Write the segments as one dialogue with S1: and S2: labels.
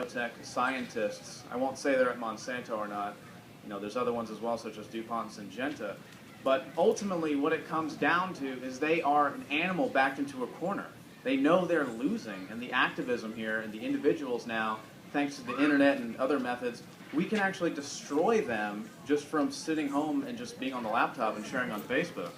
S1: biotech scientists. I won't say they're at Monsanto or not. You know, there's other ones as well, such as DuPont and Syngenta. But ultimately, what it comes down to is they are an animal backed into a corner. They know they're losing, and the activism here and the individuals now, thanks to the internet and other methods, we can actually destroy them just from sitting home and just being on the laptop and sharing on Facebook.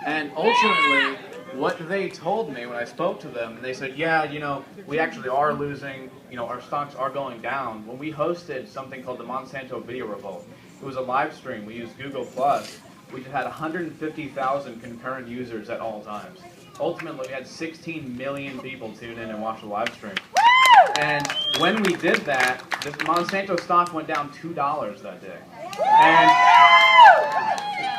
S1: And ultimately, what they told me when I spoke to them, they said, yeah, you know, we actually are losing, you know, our stocks are going down. When we hosted something called the Monsanto Video Revolt, it was a live stream. We used Google+. We had 150,000 concurrent users at all times. Ultimately, we had 16 million people tune in and watch the live stream. And when we did that, the Monsanto stock went down $2 that day. And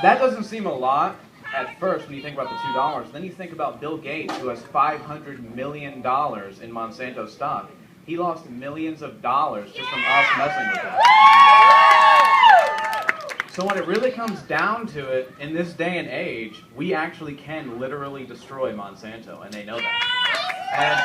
S1: that doesn't seem a lot at first when you think about the $2. Then you think about Bill Gates, who has $500 million in Monsanto stock. He lost millions of dollars just from us messing with him. So when it really comes down to it, in this day and age, we actually can literally destroy Monsanto, and they know that. And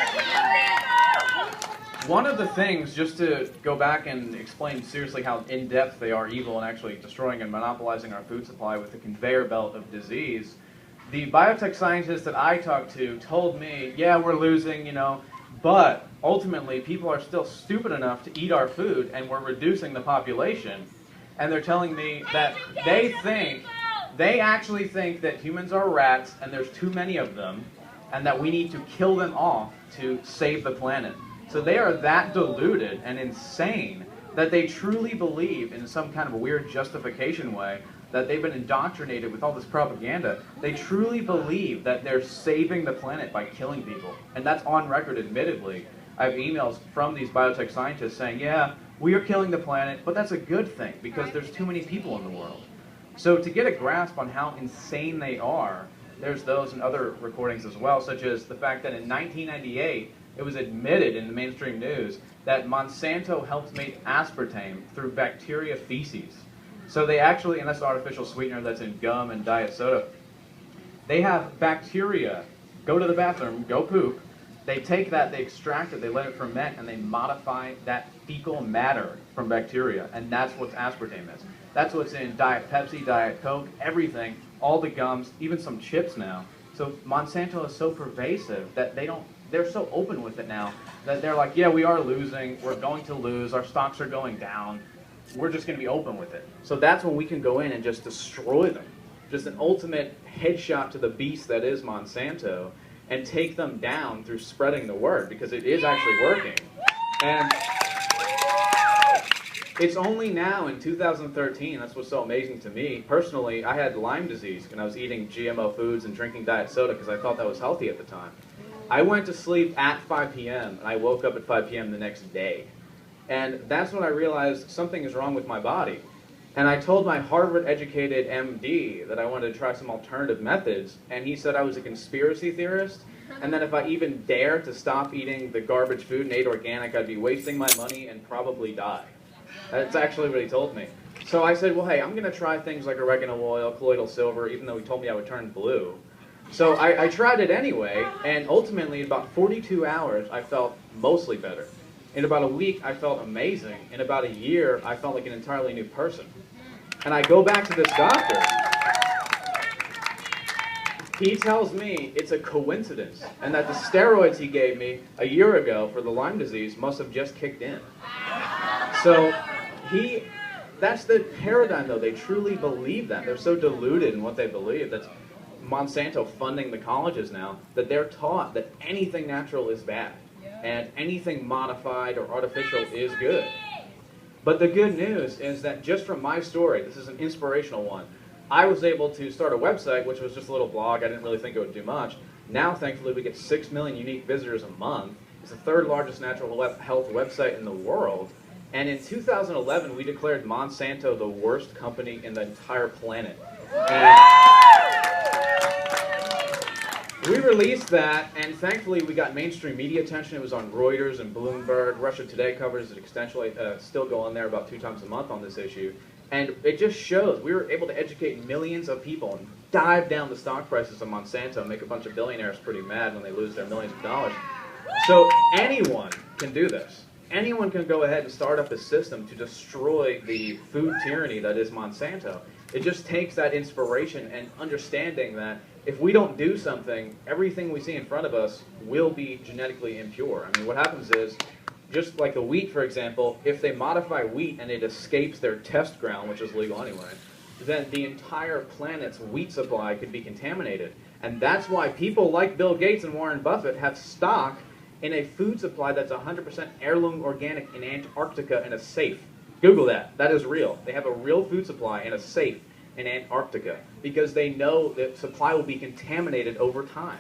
S1: one of the things, just to go back and explain seriously how in-depth they are evil and actually destroying and monopolizing our food supply with the conveyor belt of disease, the biotech scientists that I talked to told me, yeah, we're losing, you know, but ultimately people are still stupid enough to eat our food, and we're reducing the population. And they're telling me that they actually think that humans are rats and there's too many of them, and that we need to kill them off to save the planet. So they are that deluded and insane that they truly believe, in some kind of a weird justification way, that they've been indoctrinated with all this propaganda. They truly believe that they're saving the planet by killing people. And that's on record, admittedly. I have emails from these biotech scientists saying, yeah, we are killing the planet, but that's a good thing because there's too many people in the world. So to get a grasp on how insane they are, there's those and other recordings as well, such as the fact that in 1998, it was admitted in the mainstream news that Monsanto helped make aspartame through bacteria feces. So they actually, and that's an artificial sweetener that's in gum and diet soda, they have bacteria go to the bathroom, go poop, they take that, they extract it, they let it ferment, and they modify that fecal matter from bacteria, and that's what aspartame is. That's what's in Diet Pepsi, Diet Coke, everything, all the gums, even some chips now. So Monsanto is so pervasive that they're so open with it now that they're like, yeah, we are losing, we're going to lose, our stocks are going down, we're just going to be open with it. So that's when we can go in and just destroy them. Just an ultimate headshot to the beast that is Monsanto, and take them down through spreading the word, because it is actually working. And it's only now in 2013, that's what's so amazing to me. Personally, I had Lyme disease and I was eating GMO foods and drinking diet soda because I thought that was healthy at the time. I went to sleep at 5 p.m. and I woke up at 5 p.m. the next day. And that's when I realized something is wrong with my body. And I told my Harvard-educated MD that I wanted to try some alternative methods, and he said I was a conspiracy theorist, and that if I even dared to stop eating the garbage food and ate organic, I'd be wasting my money and probably die. That's actually what he told me. So I said, well, hey, I'm going to try things like oregano oil, colloidal silver, even though he told me I would turn blue. So I tried it anyway, and ultimately, in about 42 hours, I felt mostly better. In about a week, I felt amazing. In about a year, I felt like an entirely new person. And I go back to this doctor. He tells me it's a coincidence, and that the steroids he gave me a year ago for the Lyme disease must have just kicked in. So that's the paradigm, though. They truly believe that. They're so deluded in what they believe. That's Monsanto funding the colleges now, that they're taught that anything natural is bad, and anything modified or artificial is good. But the good news is that just from my story, this is an inspirational one, I was able to start a website, which was just a little blog. I didn't really think it would do much. Now, thankfully, we get 6 million unique visitors a month. It's the third largest natural health website in the world. And in 2011, we declared Monsanto the worst company in the entire planet. And we released that, and thankfully we got mainstream media attention. It was on Reuters and Bloomberg. Russia Today covers it extensively, still go on there about 2 times a month on this issue. And it just shows we were able to educate millions of people and dive down the stock prices of Monsanto and make a bunch of billionaires pretty mad when they lose their millions of dollars. So anyone can do this. anyone can go ahead and start up a system to destroy the food tyranny that is Monsanto. It just takes that inspiration and understanding that if we don't do something, everything we see in front of us will be genetically impure. I mean, what happens is, just like the wheat, for example, if they modify wheat and it escapes their test ground, which is legal anyway, then the entire planet's wheat supply could be contaminated. And that's why people like Bill Gates and Warren Buffett have stock in a food supply that's 100% heirloom organic in Antarctica in a safe. Google that. That is real. They have a real food supply in a safe in Antarctica because they know that supply will be contaminated over time.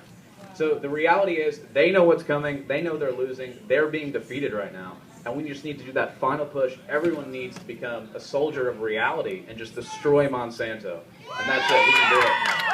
S1: So the reality is they know what's coming. They know they're losing. They're being defeated right now. And we just need to do that final push. Everyone needs to become a soldier of reality and just destroy Monsanto. And that's it. We can do it.